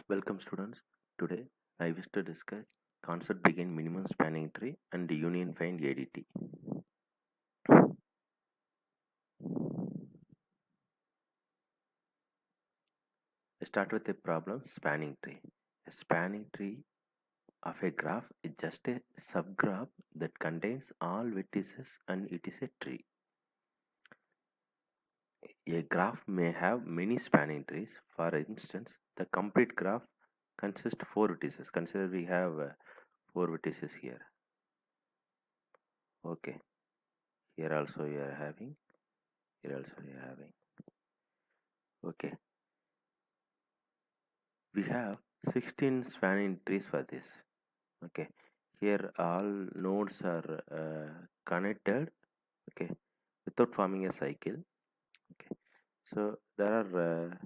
Welcome students. Today I wish to discuss concept begin minimum spanning tree and union find ADT. I start with a problem spanning tree. A spanning tree of a graph is just a subgraph that contains all vertices and it is a tree. A graph may have many spanning trees. For instance, the complete graph consists of 4 vertices. Consider we have 4 vertices here. Okay, here also you are having, here also you are having. Okay, we have 16 spanning trees for this. Okay, here all nodes are connected, okay, without forming a cycle. Okay, so there are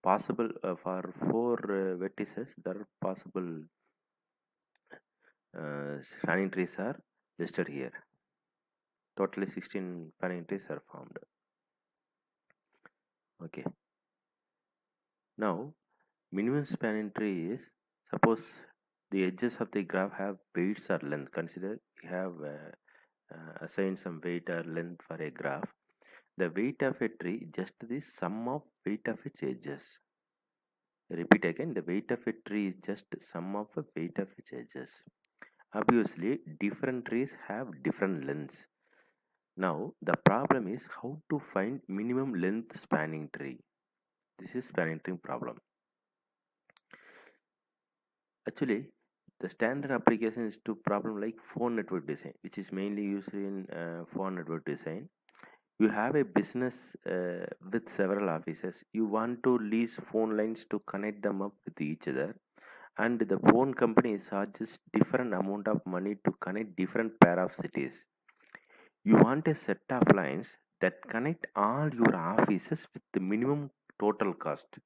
possible for 4 vertices, there are possible spanning trees are listed here. Totally 16 spanning trees are formed. Okay, now minimum spanning tree is, suppose the edges of the graph have weights or length. Consider we have assign some weight or length for a graph. The weight of a tree just the sum of weight of its edges. Repeat again, the weight of a tree is just sum of the weight of its edges. Obviously, different trees have different lengths. Now, the problem is how to find minimum length spanning tree. This is spanning tree problem. Actually, the standard application is to problem like phone network design, which is mainly used in phone network design. You have a business with several offices. You want to lease phone lines to connect them up with each other, and the phone company charges different amount of money to connect different pair of cities. You want a set of lines that connect all your offices with the minimum total cost.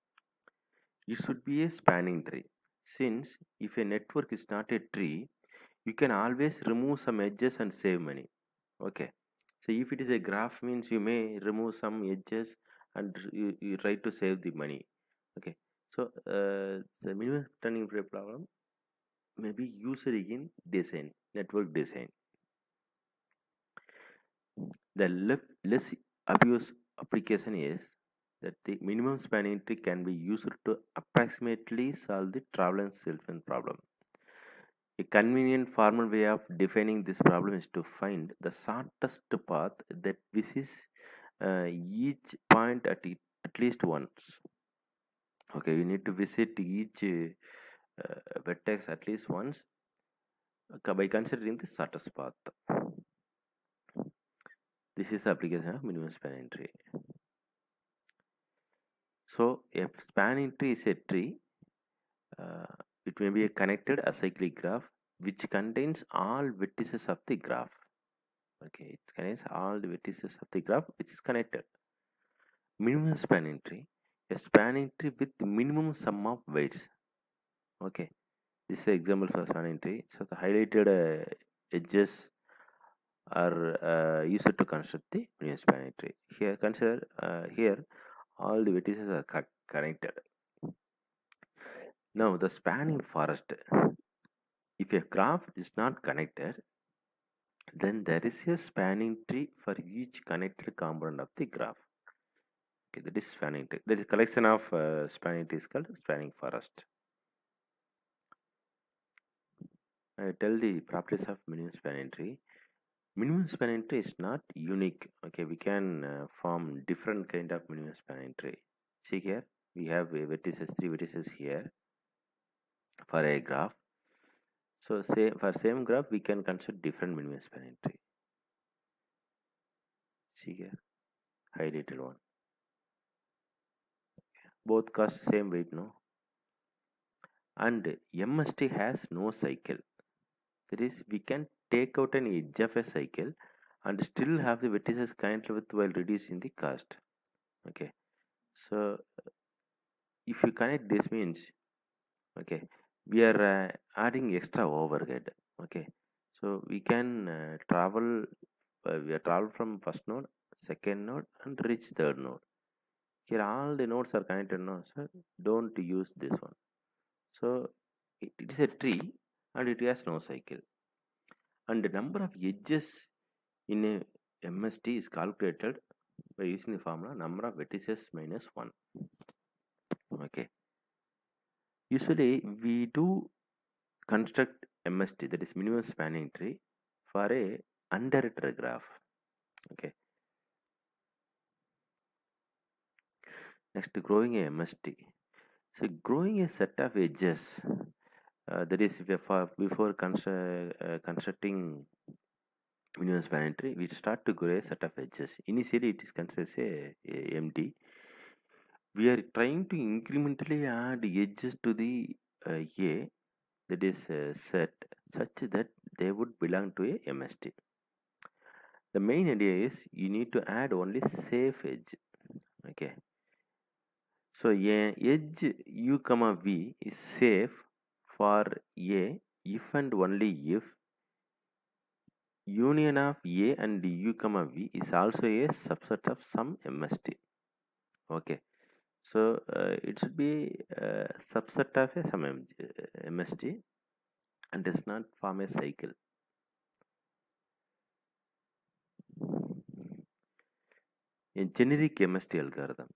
It should be a spanning tree. Since if a network is not a tree, you can always remove some edges and save money. Okay, so if it is a graph means you may remove some edges and you try to save the money. Okay, so the minimum turning tree problem may be used in design, network design. The less obvious application is that the minimum spanning tree can be used to approximately solve the travel and salesman problem. A convenient formal way of defining this problem is to find the shortest path that visits each point at least once. Okay, you need to visit each vertex at least once by considering the shortest path. This is the application of minimum spanning tree. So, a spanning tree is a tree. It may be a connected acyclic graph which contains all vertices of the graph. Okay, it contains all the vertices of the graph which is connected. Minimum spanning tree, a spanning tree with minimum sum of weights. Okay, this is an example for spanning tree. So the highlighted edges are used to construct the minimum spanning tree. Here, consider here all the vertices are connected. Now the spanning forest. If a graph is not connected, then there is a spanning tree for each connected component of the graph. Okay, that is spanning tree. There is collection of spanning trees called spanning forest. I tell the properties of minimum spanning tree. Minimum spanning tree is not unique. Okay, we can form different kind of minimum spanning tree. See here, we have vertices, 3 vertices here for a graph. So say for same graph, we can consider different minimum spanning tree. See here, highlighted one. Both cost same weight, no? And MST has no cycle. That is, we can take out an edge of a cycle and still have the vertices connected with while reducing the cost. Okay, so if you connect this means, okay, we are adding extra overhead. Okay, so we can we are travel from first node, second node, and reach third node. Here all the nodes are connected now, so don't use this one. So it is a tree and it has no cycle. And the number of edges in a MST is calculated by using the formula number of vertices minus 1. Okay. Usually we do construct MST, that is minimum spanning tree, for a undirected graph. Okay. Next, growing a MST. So growing a set of edges, that is before constructing minimum spanning tree, we start to grow a set of edges. Initially, it is considered a empty. We are trying to incrementally add edges to the A, that is set, such that they would belong to a MST. The main idea is you need to add only safe edge. Okay. So a edge u comma v is safe for A if and only if union of A and u comma v is also a subset of some MST. Okay. So it should be a subset of some MST and does not form a cycle. A generic MST algorithm.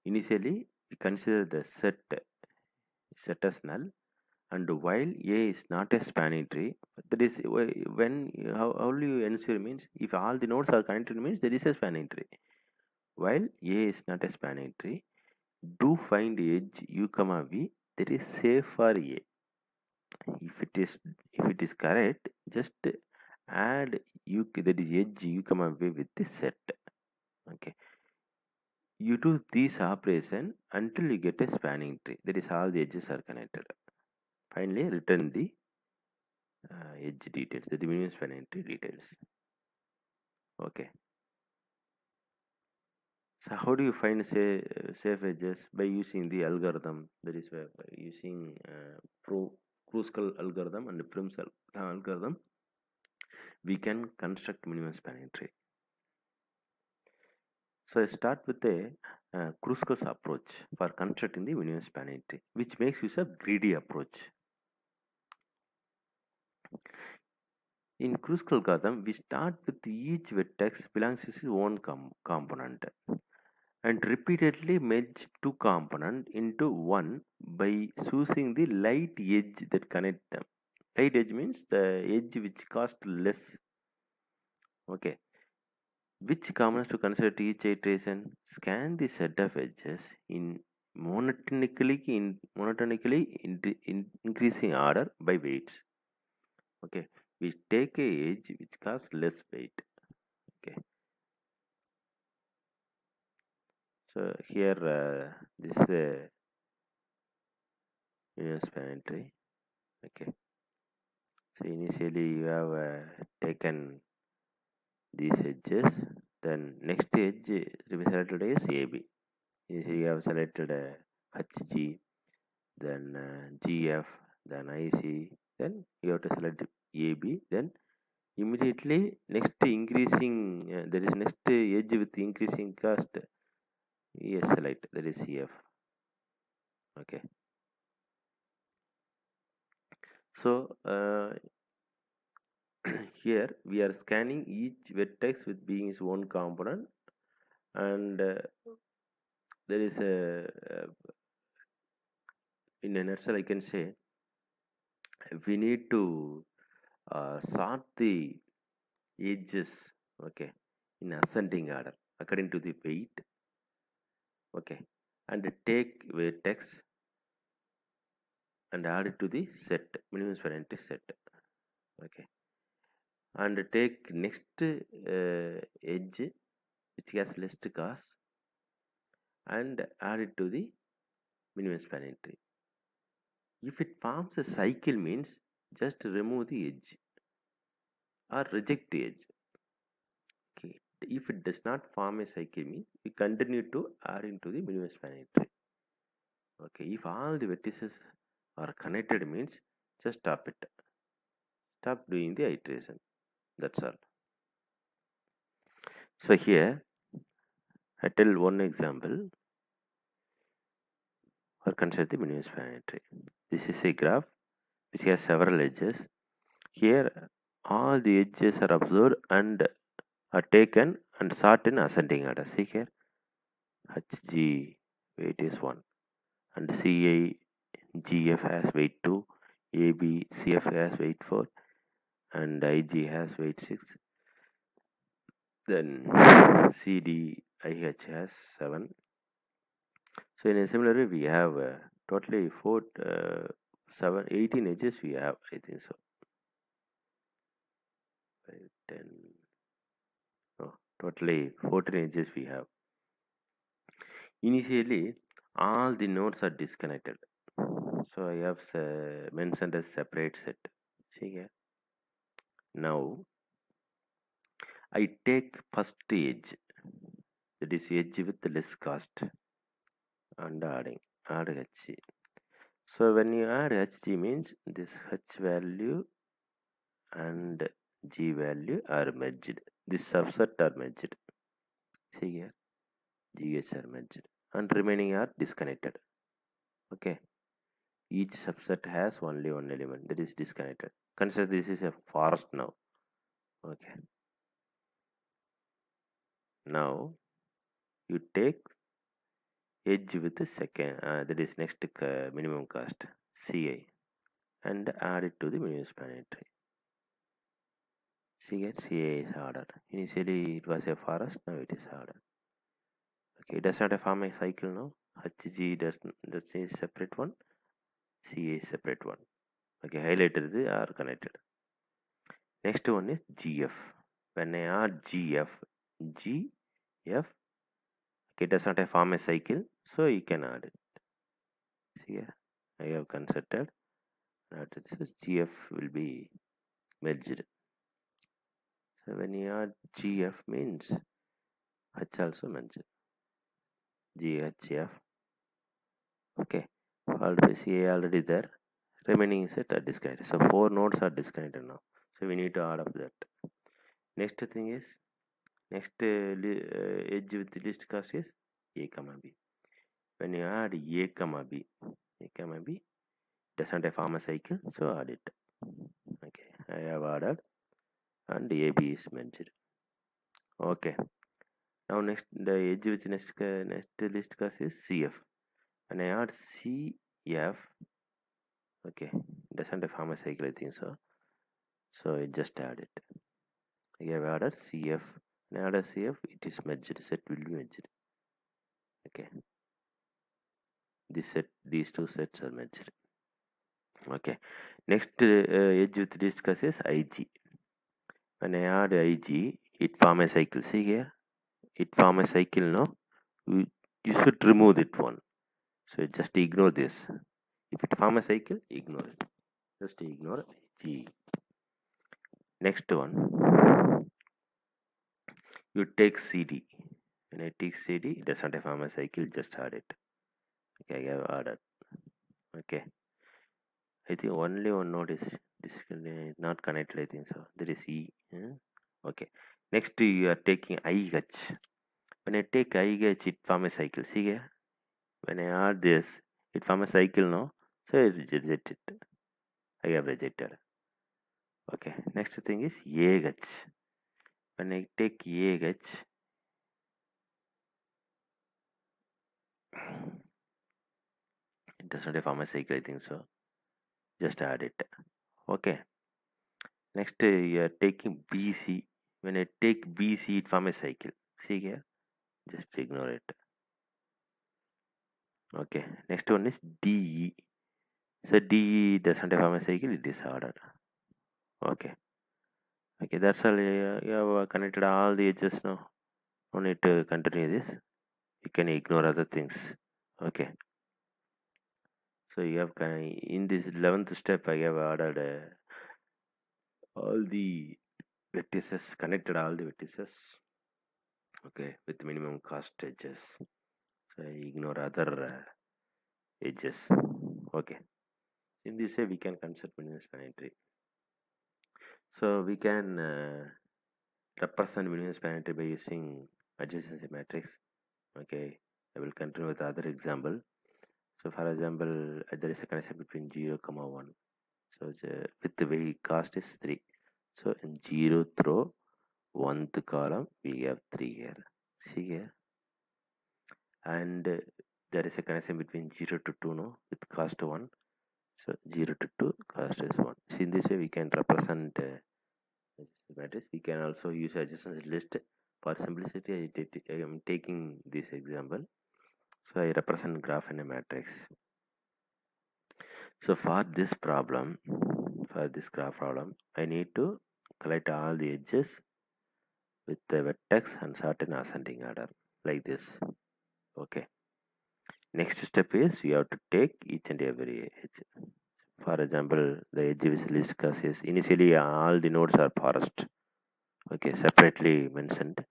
Initially, we consider the set as null, and while A is not a spanning tree, that is when how will you ensure means if all the nodes are connected means there is a spanning tree. While A is not a spanning tree, do find edge u comma v that is safe for A. If it is correct, just add u, that is edge u comma v with the set. Okay. You do this operation until you get a spanning tree. That is all the edges are connected. Finally, return the edge details, the minimum spanning tree details. Okay. So how do you find safe edges? By using the algorithm, that is by using Kruskal algorithm and Prim's algorithm, we can construct minimum spanning tree. So I start with a Kruskal's approach for constructing the minimum spanning tree, which makes use of greedy approach. In Kruskal algorithm, we start with each vertex belongs to its own component and repeatedly merge two components into one by choosing the light edge that connect them. Light edge means the edge which cost less. Okay. Which components to consider to each iteration? Scan the set of edges in monotonically increasing order by weights. Okay. We take a edge which costs less weight. Okay. So here this spanning tree. Okay. So initially you have taken these edges. Then next edge to be selected is AB. Initially you have selected HG, then GF, then IC. Then you have to select AB. Then immediately next increasing there is next edge with increasing cost. Yes, select, that is CF. Okay. So here we are scanning each vertex with being its own component, and there is in a nutshell I can say we need to sort the edges, okay, in ascending order according to the weight, okay, and take vertex and add it to the set, minimum spanning tree set, okay, and take next edge which has less cost and add it to the minimum spanning tree. If it forms a cycle means just remove the edge or reject the edge. Okay. If it does not form a cycle means we continue to add into the minimum spanning tree. Okay. If all the vertices are connected means just stop it. Stop doing the iteration. That's all. So here I tell one example. or consider the minimum spanning tree. This is a graph which has several edges. Here all the edges are observed and are taken and sort in ascending order. See here, HG weight is 1 and CIGF has weight 2, ABCF has weight 4 and IG has weight 6. Then CDIH has 7. So in a similar way we have totally 18 edges we have, I think so. 5, 10, no, totally 14 edges we have. Initially all the nodes are disconnected, so I have mentioned as separate set. See here, now I take first edge, that is edge with less cost, and add HG. So when you add HG means this H value and G value are merged. This subset are merged. See here, GH are merged and remaining are disconnected. Okay, each subset has only one element that is disconnected. Consider this is a forest now. Okay, now you take edge with the second, that is next minimum cost CI, and add it to the minimum spanning tree. See here, CI is ordered. Initially it was a forest, now it is ordered. Okay, it does not form a cycle now. HG that's a separate one, CA is separate one. Okay, highlighted they are connected. Next one is GF. When I add GF, okay, it does not form a cycle, so you can add it. See here, I have considered that this GF will be merged. So when you add GF means H also merged. GHF. Okay, already CA already there. Remaining set are disconnected. So 4 nodes are disconnected now. So we need to add up that. Next thing is edge with the least cost is A comma B. When you add A comma B doesn't form a cycle, so add it. Okay, I have added and AB is merged. Okay, now next the edge with next least cost is CF. When I add CF, okay, doesn't form a cycle, I think so. So I just add it. I have added CF. When I add CF, it is merged. Set will be merged. Okay. These two sets are merged. Okay. Next edge with discuss is IG. When I add IG, it form a cycle. See here, it form a cycle. No, you should remove that one. So just ignore this. If it form a cycle, ignore it. Just ignore G. Next one, you take CD. When I take CD, it doesn't form a cycle. Just add it. Okay, I have added. Okay, I think only one node is not connected, I think so. There is E. Okay, next you are taking IH. When I take IH, it form a cycle. See here, when I add this, it form a cycle, no? So I reject it. I have rejected. Okay, next thing is AH. When I take AH, it does not form a cycle, I think so. Just add it. Okay, next you are taking BC. When I take BC, it form a cycle. See here, just ignore it. Okay, next one is DE. So DE doesn't form a cycle, it is ordered. Okay, that's all. You have connected all the edges now. No need to continue this. You can ignore other things. Okay, so you have in this 11th step I have ordered all the vertices, connected all the vertices, okay, with minimum cost edges. So I ignore other edges. Okay, in this way we can construct minimum spanning tree. So we can represent minimum spanning tree by using adjacency matrix. Okay, I will continue with other example. So for example, there is a connection between 0, 1. So with the way cost is 3. So in 0th row, 1th column, we have 3 here. See here. And there is a connection between 0 to 2 no, with cost 1. So 0 to 2, cost is 1. See, in this way we can represent matrix. We can also use adjacent list. For simplicity, I am taking this example. So I represent graph in a matrix. So for this problem, for this graph problem, I need to collect all the edges with the vertex and sort in ascending order like this. Okay. Next step is you have to take each and every edge. For example, the edge which least cost is initially all the nodes are forest. Okay, separately mentioned.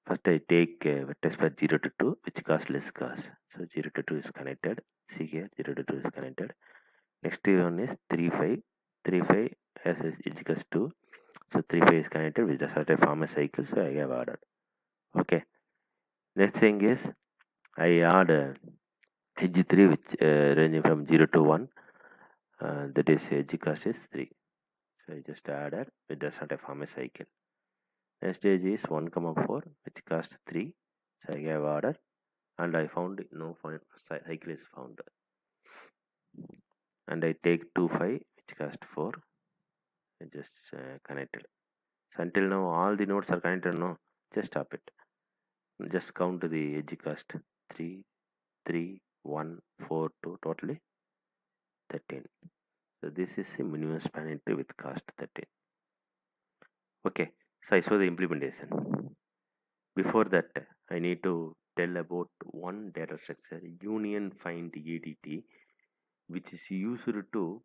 First I take vertex path 0 to 2 which costs less cost. So 0 to 2 is connected. See here 0 to 2 is connected. Next one is 3 5. 3 5 has edge cost 2. So 3 5 is connected which does not form a cycle. So I have ordered. Okay. Next thing is I add edge 3 which ranging from 0 to 1. That is edge cost is 3. So I just added it does not form a cycle. Next edge is 1, 4 which cost 3. So I have ordered and I found no cycle is found. And I take 2 5 which cost 4. I just connected. So until now all the nodes are connected. No, just stop it. Just count the edge cost 3 3 1 4 2 totally 13. So this is a minimum spanning tree with cost 13. Okay, so I saw the implementation. Before that, I need to tell about one data structure, union find ADT, which is used to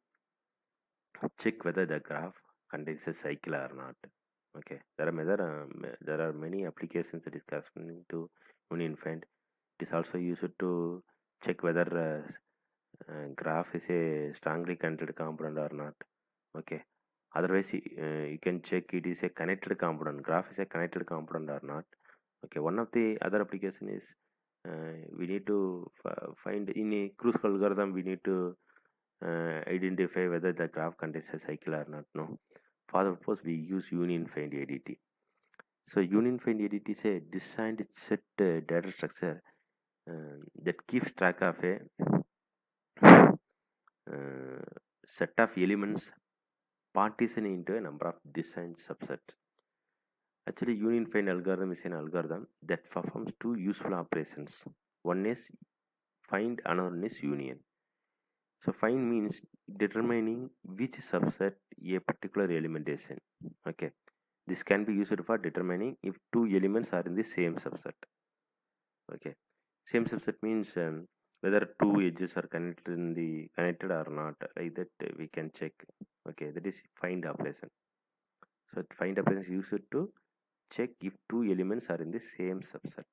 check whether the graph contains a cycle or not. Okay, there are many applications that is corresponding to union find. It is also used to check whether graph is a strongly connected component or not. Okay, otherwise you can check it is a connected component. Graph is a connected component or not. Okay, one of the other application is we need to find in a Kruskal algorithm. We need to identify whether the graph contains a cycle or not. No, for the purpose we use union find ADT. So union find ADT is a designed set data structure that keeps track of a set of elements partitioned into a number of distinct subsets. Actually, union find algorithm is an algorithm that performs two useful operations. One is find, another is union. So find means determining which subset a particular element is in. Okay, this can be used for determining if two elements are in the same subset. Okay, same subset means whether two edges are connected or not. Like that we can check. Okay, that is find operation. So find operation is used to check if two elements are in the same subset.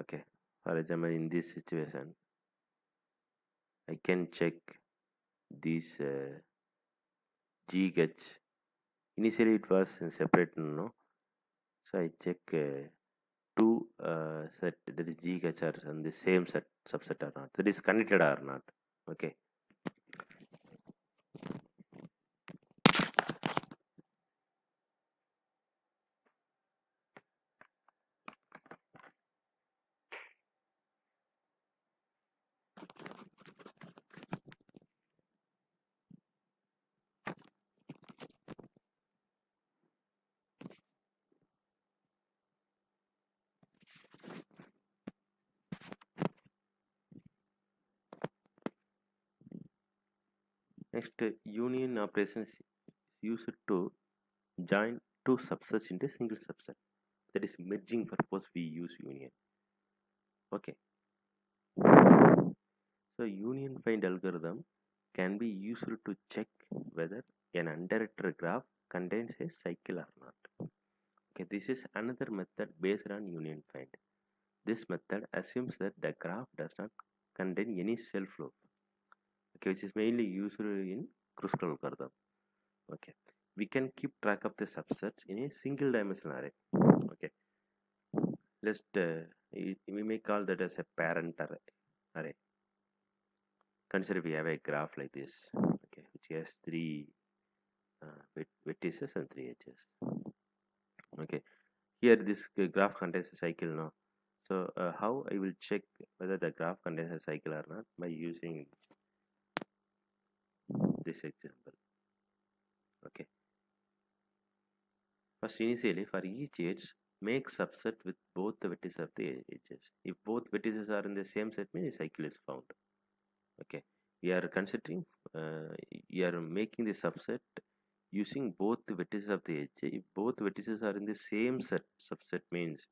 Okay, for example, in this situation, I can check this GH. Initially, it was separate, no. So I check two set that is GH are on the same subset or not. That is connected or not. Okay. Next, union operations used to join two subsets into a single subset. That is merging purpose we use union. Okay. So union find algorithm can be used to check whether an undirected graph contains a cycle or not. Okay, this is another method based on union find. This method assumes that the graph does not contain any self loop. Okay, which is mainly used in Kruskal algorithm. Okay, we can keep track of the subsets in a single dimensional array. Okay, let's we may call that as a parent array. consider we have a graph like this, okay, which has three vertices and three edges. Okay, here this graph contains a cycle now. So how I will check whether the graph contains a cycle or not? By using this example. Okay, first initially for each edge make subset with both the vertices of the edges. If both vertices are in the same set, means the cycle is found. Okay, we are considering we are making the subset using both the vertices of the edge. If both vertices are in the same set, subset means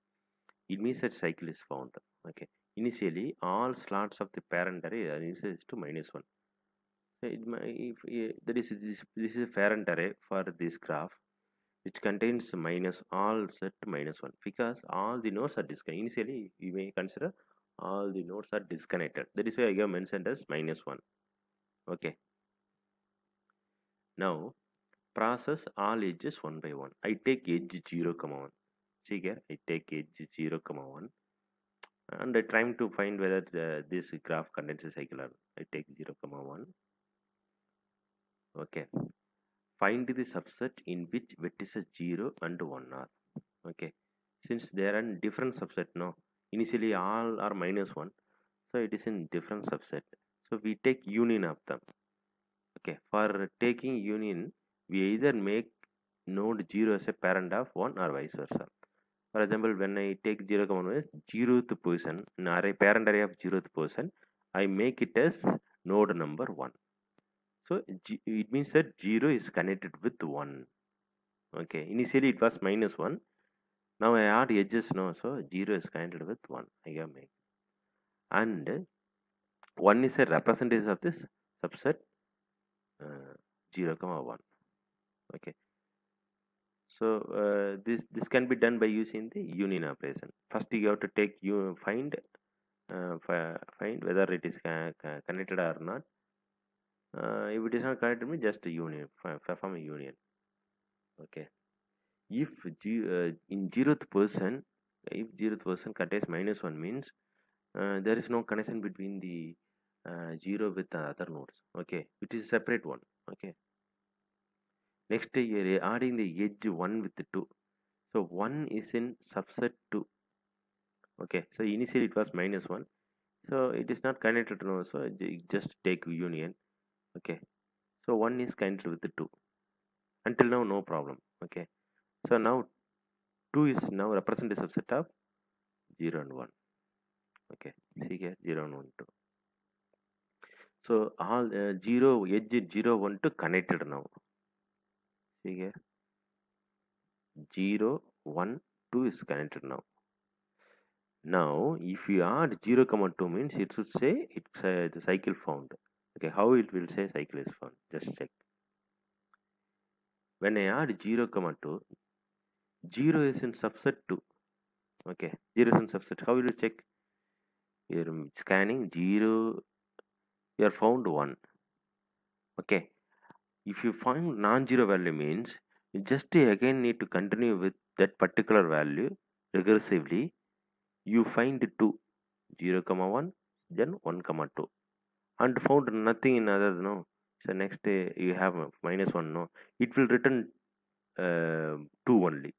it means that cycle is found. Okay, initially all slots of the parent array are initialized to -1. So that is this is a parent array for this graph, which contains minus all set -1 because all the nodes are disconnected. Initially, we may consider all the nodes are disconnected. That is why I have mentioned as -1. Okay. Now process all edges one by one. I take edge 0, 1. See here, I take edge 0, 1, and I trying to find whether this graph contains a cycle or not. I take 0, 1. Okay. Find the subset in which vertices 0 and 1 are. Okay. Since they are in different subset now, initially all are -1, so it is in different subset. So we take union of them. Okay. For taking union, we either make node 0 as a parent of 1 or vice versa. For example, when I take 0, 1 is 0th position, in array parent array of 0th position, I make it as node number 1. So it means that 0 is connected with 1. Okay, initially it was -1. Now I add edges now, so 0 is connected with 1. I have made. And 1 is a representative of this subset 0, 1. Okay. So this can be done by using the union operation. First you have to take find whether it is connected or not. If it is not connected, me just a union, perform a union. Okay. If in 0th person, if 0th person contains -1 means there is no connection between the 0 with the other nodes. Okay, it is a separate one. Okay. Next you're adding the edge 1 with the 2. So 1 is in subset 2. Okay, so initially it was -1, so it is not connected now, so just take union. Okay, so 1 is connected with the 2. Until now no problem. Okay, so now 2 is now represent a subset of 0 and 1. Okay, see here 0 and 1, 2. So all 0 edge 0, 1 to connected now. See here 0, 1, 2 is connected now. Now if you add 0, 2 means it should say it's the cycle found. Okay, how it will say cycle is found? Just check. When I add 0, 2, 0 is in subset 2. Okay, 0 is in subset. How will you check? You're scanning 0, you are found 1. Okay, if you find non-zero value means you just again need to continue with that particular value recursively. You find 2, 0, 1, then 1, 2, and found nothing in other, no. So next day you have -1, no. It will return 2 only.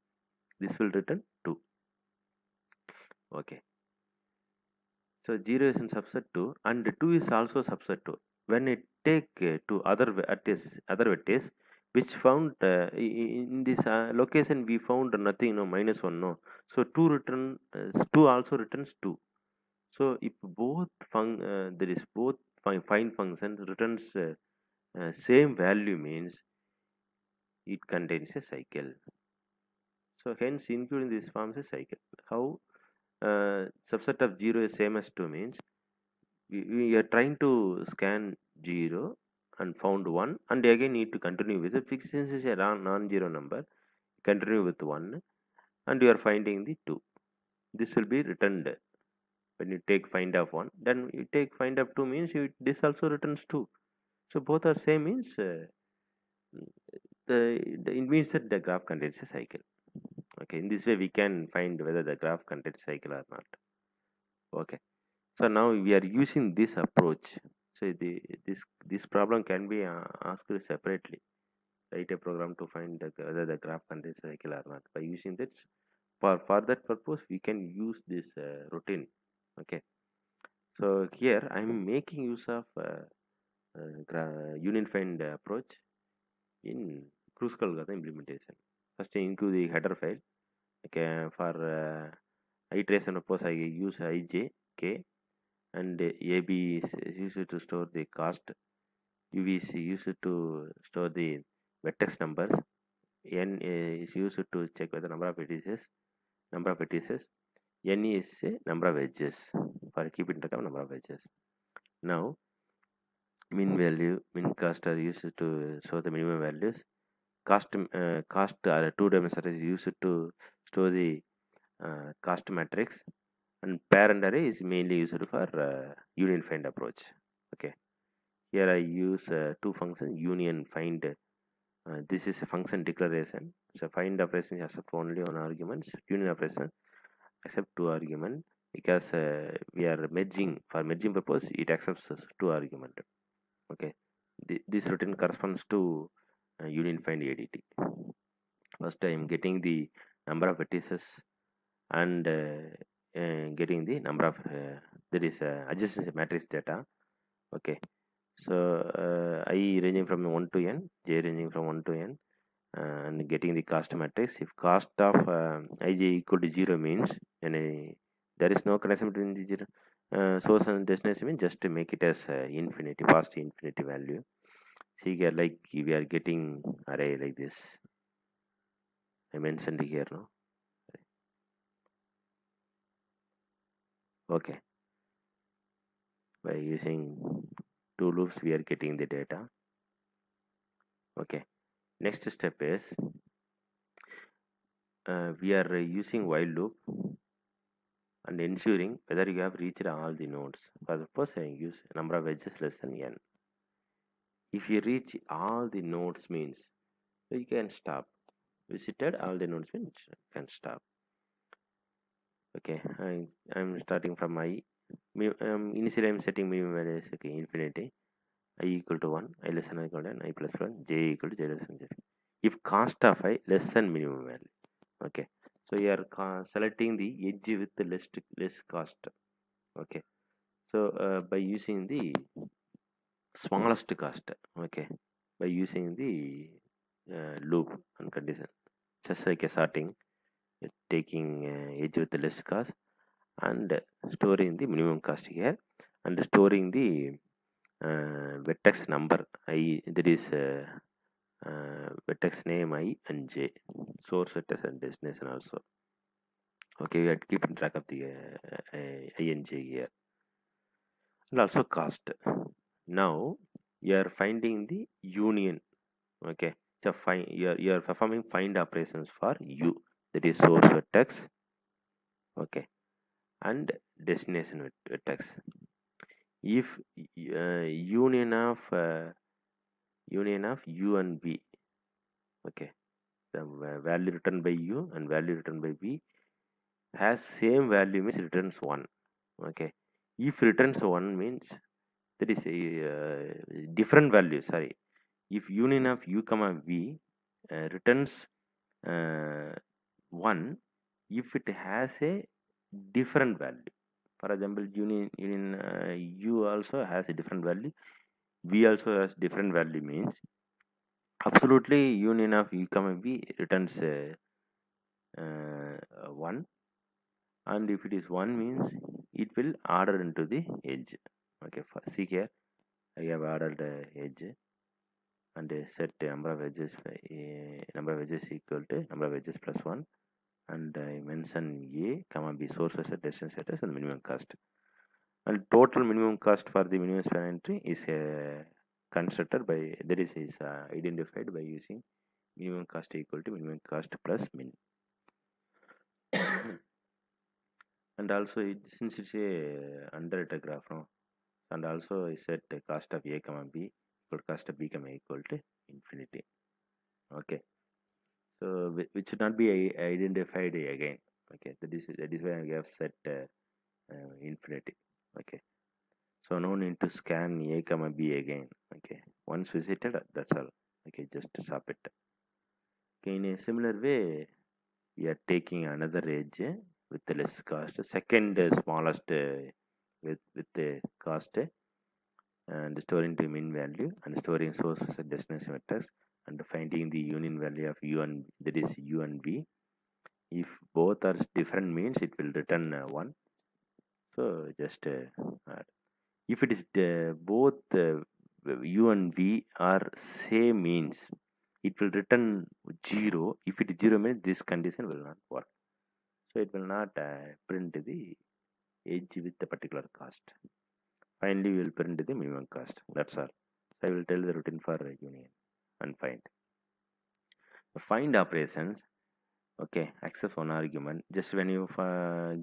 This will return 2. Okay. So 0 is in subset 2 and 2 is also subset 2. When I take to other vertices which found in this location we found nothing, no, -1, no. So 2 also returns 2. So if both there is both find function returns same value means it contains a cycle. So hence including this forms a cycle. How subset of 0 is same as 2 means we are trying to scan 0 and found 1 and again need to continue with it. Fixed since is a non-zero number, continue with 1 and you are finding the 2. This will be returned when you take find of 1, then you take find of 2 means this also returns 2. So both are same means it means that the graph contains a cycle. Okay, in this way we can find whether the graph contains cycle or not. Okay, so now we are using this approach. So this problem can be asked separately. Write a program to find whether the graph contains a cycle or not. By using that, for that purpose, we can use this routine. Okay. So here I'm making use of union find approach in Crucial implementation. First, into the header file. Okay, for iteration purpose, I use ij k, and ab is used to store the cost. uv is used to store the vertex numbers. N is used to check whether number of vertices. N is number of edges for keeping track of number of edges. Now, min cost are used to show the minimum values. Cost are two-dimensional is used to store the cost matrix, and parent array is mainly used for union find approach. Okay, here I use two functions, union find. This is a function declaration. So find operation accept only one argument. Union operation accept two argument, because we are merging. For merging purpose, it accepts two argument. Okay, this routine corresponds to union find ADT. First, I am getting the number of vertices and getting the number of there is adjacency matrix data. Okay, so I ranging from 1 to n, j ranging from 1 to n, and getting the cost matrix. If cost of ij equal to 0 means, and there is no connection between the 0 source and destination, means just to make it as infinity, past infinity value. See here, like we are getting array like this. I mentioned here, no? Okay, by using two loops we are getting the data. Okay, next step is we are using while loop and ensuring whether you have reached all the nodes. For the first, I use number of edges less than n. If you reach all the nodes means you can stop. Visited all the nodes means you can stop. Okay, I'm starting from I. Initially I'm setting minimum value as infinity. I equal to 1, I less than or equal to n, I plus 1, j equal to j less than j. If cost of I less than minimum value. Okay, so you are selecting the edge with the less cost. Okay, so by using the smallest cost. Okay, by using the loop and condition, just like a sorting, taking edge with the less cost and storing the minimum cost here, and storing the vertex number I, that is vertex name I and j, source vertex and destination also. Okay, we are keeping track of the I and j here, and also cost. Now you are finding the union. Okay, so you are performing find operations for u, that is source vertex, okay, and destination vertex. If union of u and v, okay, the value returned by u and value returned by v has same value means returns 1. Okay, if returns 1 means that is a different value. Sorry, if union of u comma v returns 1 if it has a different value. For example, union u also has a different value, v also has different value, means absolutely union of u comma v returns 1, and if it is 1 means it will order into the edge. Okay, see here I have ordered the edge and set number of edges equal to number of edges plus 1, and I mention a comma b, source set, destination status, and minimum cost. And total minimum cost for the minimum span entry is constructed by, that is identified by using minimum cost equal to minimum cost plus min. And also since it's a underrated graph, no? And also I set the cost of a comma b equal cost of b comma equal to infinity. Okay, so which should not be identified again. Okay, that is why I have set infinity. Okay, So no need to scan a comma b again. Okay, once visited, that's all. Okay, just stop it. Okay, in a similar way, we are taking another edge with the less cost, second smallest with the cost, and storing the mean value and storing source as a destination vectors and finding the union value of u and that is u and v. If both are different means it will return 1. So just add. If it is both u and v are same means it will return 0. If it is 0 means this condition will not work. So it will not print the edge with the particular cost. Finally, we will print the minimum cost. That's all. So I will tell the routine for union and find. The find operations, okay, accept one argument. Just when you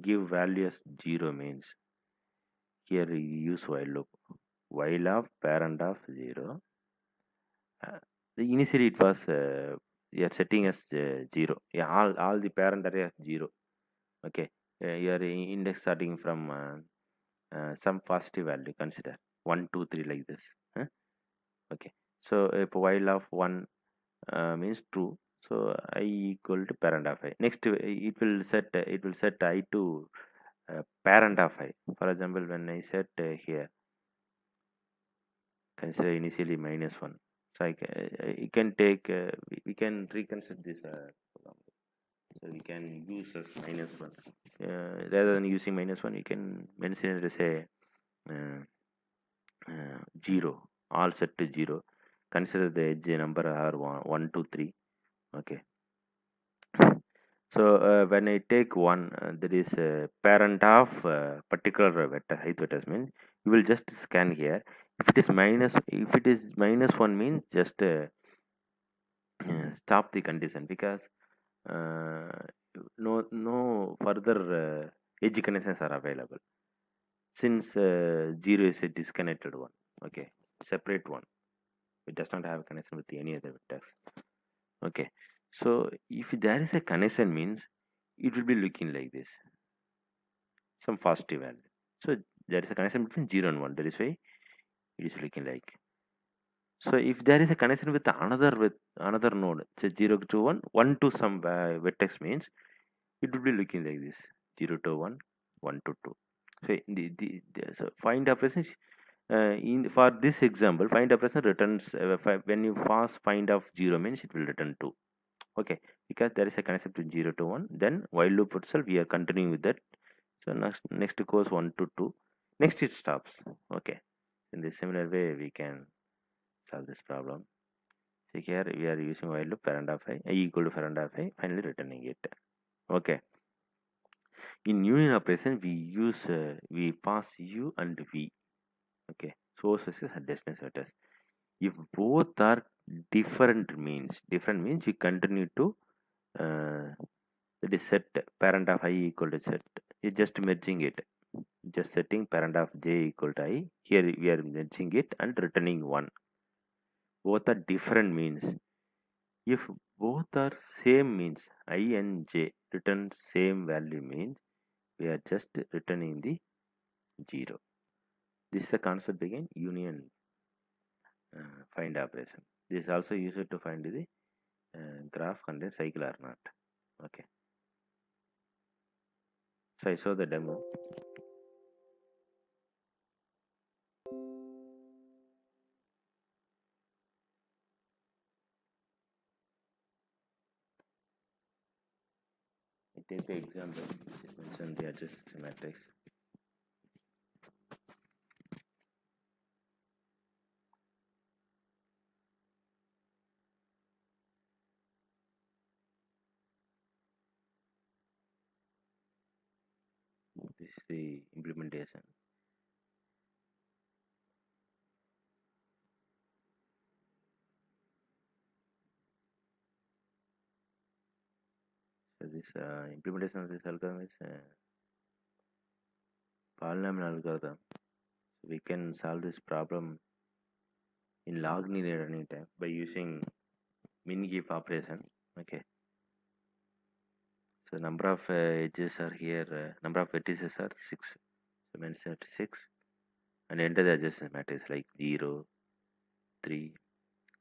give values 0 means here you use while loop. While of parent of 0. Initially it was you are setting as 0. Yeah, all the parent are 0. Okay, your index starting from some positive value, consider 1 2 3 like this. Okay, so if while of 1 means true, so I equal to parent of I. Next it will set I to parent of I. For example, when I set here consider initially -1, so you can take we can reconsider this so we can use as -1 rather than using -1 you can mention it as a 0, all set to 0. Consider the edge number are 1 2 3. Okay, so when I take 1 there is a parent of particular vector height vectors means you will just scan here. If it is -1 means just stop the condition because uh, no further edge connections are available since 0 is a disconnected one. Okay, separate one, it does not have a connection with any other vectors. Okay, so if there is a connection means it will be looking like this, some positive value. So there is a connection between 0 and 1, that is why it is looking like. So if there is a connection with another node, say 0 to 1 1 to some vertex means it will be looking like this, 0 to 1 1 to 2. So so find operations in for this example, find operation returns when you pass find of 0 means it will return 2. Okay, because there is a connection between 0 to 1, then while loop itself we are continuing with that. So next goes 1 to 2, next it stops. Okay, in this similar way we can solve this problem. See here we are using while loop parent of I equal to parent of I, finally returning it. Okay, in union operation we use we pass u and v. Okay, source versus destination vectors. If both are different means we continue to that is set parent of I equal to set. It's just merging it, just setting parent of j equal to I. Here we are merging it and returning 1. Both are different means. If both are same means I and j return same value means we are just returning the 0. This is the concept again union find operation. This is also used to find the graph contains cycle or not. Okay, so I show the demo. I take the example which is mentioned the adjacency matrix. This is the implementation. So this implementation of this algorithm is polynomial algorithm. We can solve this problem in log linear running time by using min-give operation. Okay, so number of edges are here, number of vertices are 6, so mention 6. and enter the adjacent matrix like 0, 3,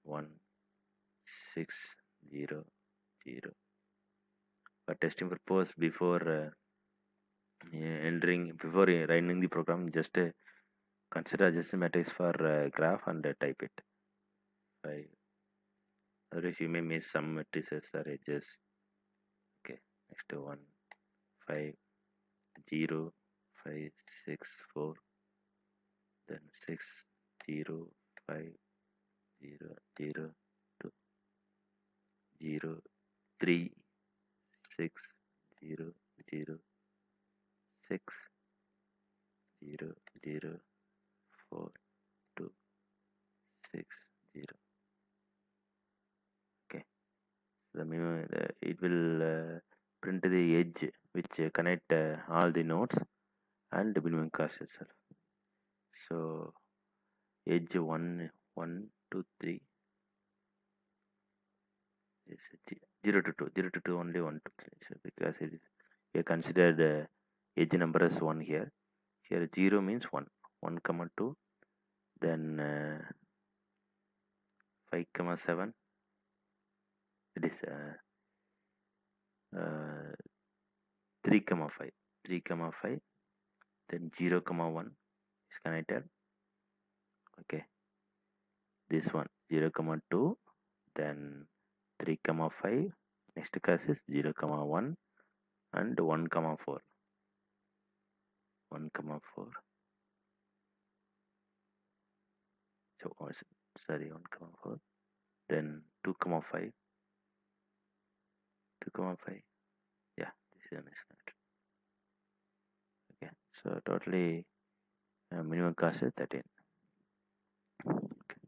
1, 6, 0, 0. For testing purpose, before running the program, just consider adjacent matrix for graph and type it. 5. Otherwise, you may miss some matrices or edges. Okay, next 1, 5, 0, 5, 6, 4, then 6, 0, 5, 0, 0, 2, 0, 3, 6, 0, 0, 6, 0, 0, 4, 2, 6, 0. Okay, it will print the edge which connect all the nodes and the minimum cost itself. So edge 1, 1, 2, 3 is 0 to 2, 0 to 2 only 1 to 3. So because it is, we considered edge number as 1 here. Here 0 means 1, 1 comma 2, then 5 comma 7. It is 3 comma 5, 3 comma 5, then 0 comma 1 is connected. Okay, this one 0 comma 2, then 3 comma 5, next class is 0 comma 1 and 1 comma 4, 1 comma 4. So sorry, 1 comma 4, then 2 comma 5, 2 comma 5. Yeah, this one is connected. Okay, so totally minimum cost is 13. Okay.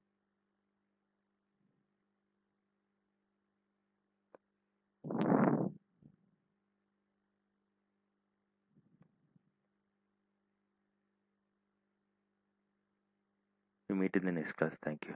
We meet in the next class. Thank you.